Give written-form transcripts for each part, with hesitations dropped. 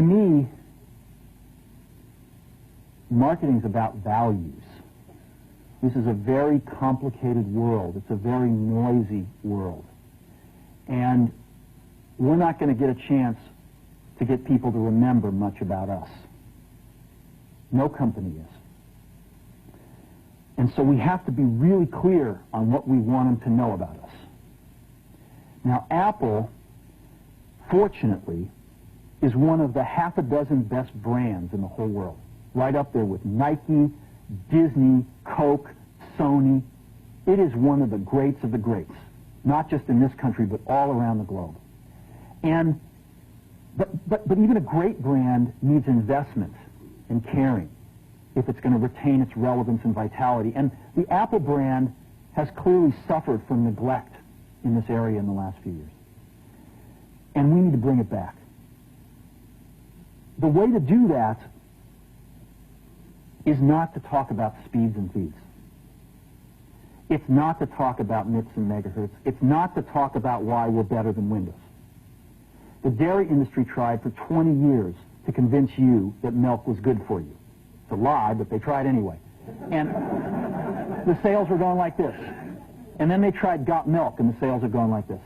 to me, marketing is about values. This is a very complicated world. It's a very noisy world. And we're not going to get a chance to get people to remember much about us. No company is. And so we have to be really clear on what we want them to know about us. Now, Apple, fortunately, is one of the half a dozen best brands in the whole world. Right up there with Nike, Disney, Coke, Sony. It is one of the greats of the greats, not just in this country, but all around the globe. And but even a great brand needs investment and caring if it's going to retain its relevance and vitality. And the Apple brand has clearly suffered from neglect in this area in the last few years. And we need to bring it back. The way to do that is not to talk about speeds and feeds. It's not to talk about nits and megahertz. It's not to talk about why we're better than Windows. The dairy industry tried for 20 years to convince you that milk was good for you. It's a lie, but they tried anyway. And the sales were going like this. And then they tried Got Milk, and the sales are going like this.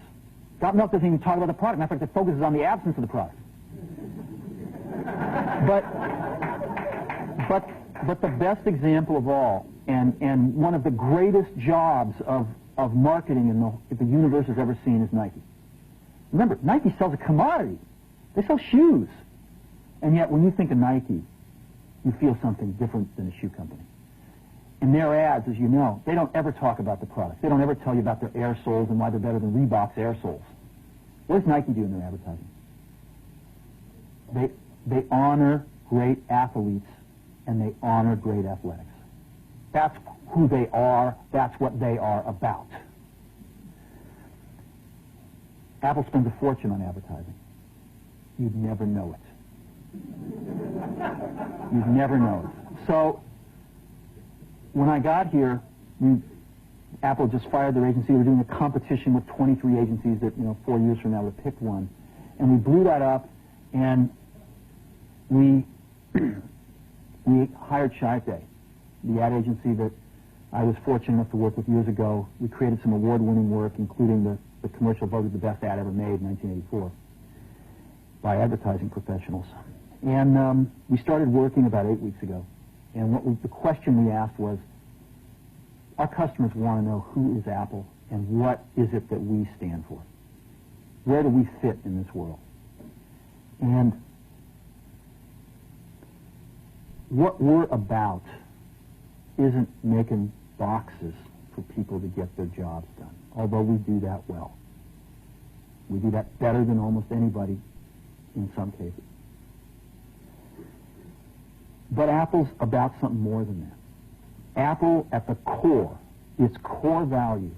Got Milk doesn't even talk about the product. Matter of fact, it focuses on the absence of the product. But the best example of all, and one of the greatest jobs of marketing the universe has ever seen is Nike. Remember, Nike sells a commodity. They sell shoes. And yet, when you think of Nike, you feel something different than a shoe company. In their ads, as you know, they don't ever talk about the product. They don't ever tell you about their air soles and why they're better than Reebok's air soles. What does Nike do in their advertising? They honor great athletes, and they honor great athletics. That's who they are. That's what they are about. Apple spends a fortune on advertising. You'd never know it. You'd never know it. So, when I got here, Apple just fired their agency. We were doing a competition with 23 agencies that, 4 years from now would pick one. And we blew that up, and we hired Day, the ad agency that I was fortunate enough to work with years ago. We created some award-winning work, including the commercial voted the best ad ever made in 1984 by advertising professionals. And we started working about 8 weeks ago. And the question we asked was, our customers want to know who is Apple and what is it that we stand for? Where do we fit in this world? And what we're about isn't making boxes for people to get their jobs done, although we do that well. We do that better than almost anybody in some cases. But Apple's about something more than that. Apple, at the core, its core value,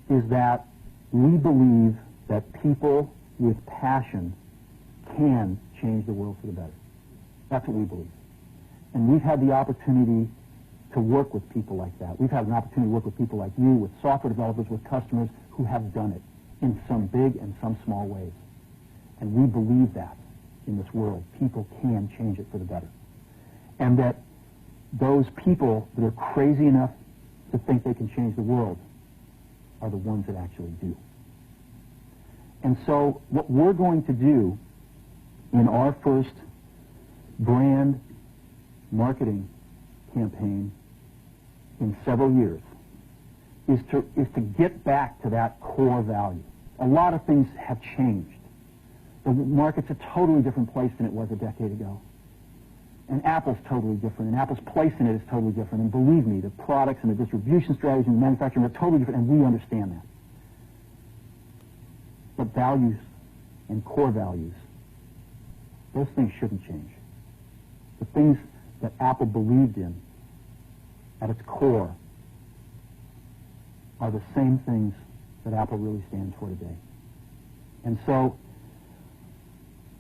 is that we believe that people with passion can change the world for the better. That's what we believe. And we've had the opportunity to work with people like that. We've had an opportunity to work with people like you, with software developers, with customers who have done it in some big and some small ways. And we believe that in this world. People can change it for the better. And that those people that are crazy enough to think they can change the world are the ones that actually do. And so what we're going to do in our first brand marketing campaign in several years is to get back to that core value. A lot of things have changed. The market's a totally different place than it was a decade ago. And Apple's totally different, and Apple's place in it is totally different. And believe me, the products and the distribution strategy and the manufacturing are totally different, and we understand that. But values and core values, those things shouldn't change. The things that Apple believed in at its core are the same things that Apple really stands for today. And so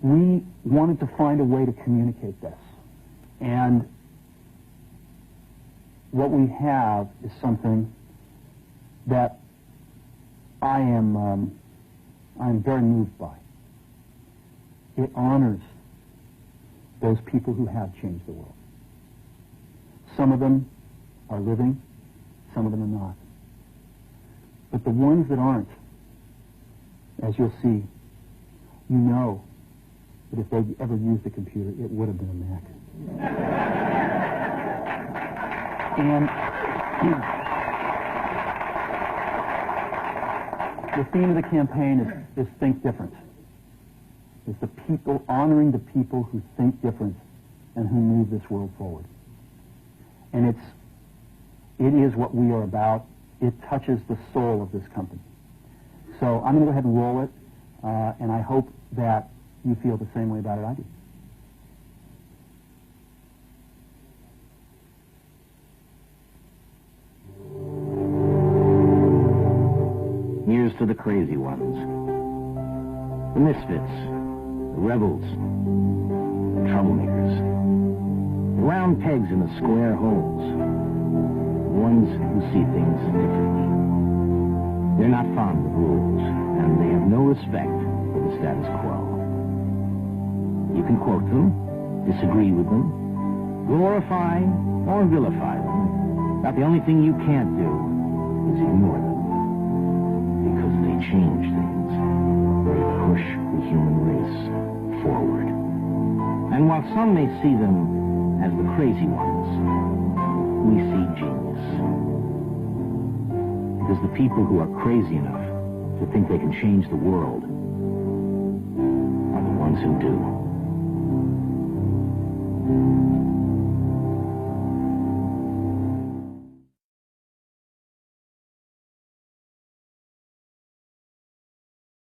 we wanted to find a way to communicate this. And what we have is something that I'm very moved by. It honors those people who have changed the world. Some of them are living, some of them are not. But the ones that aren't, as you'll see, you know that if they'd ever used a computer, it would have been a Mac. And the theme of the campaign is Think Different. It's the people, honoring the people who think different and who move this world forward. And it is what we are about. It touches the soul of this company. So I'm going to go ahead and roll it, and I hope that you feel the same way about it I do. Here's to the crazy ones, the misfits, the rebels, the troublemakers, the round pegs in the square holes, the ones who see things differently. They're not fond of rules, and they have no respect for the status quo. You can quote them, disagree with them, glorify or vilify them, but the only thing you can't do is ignore them. Because they change things. They push the human race forward. And while some may see them as the crazy ones, we see genius. Because the people who are crazy enough to think they can change the world are the ones who do.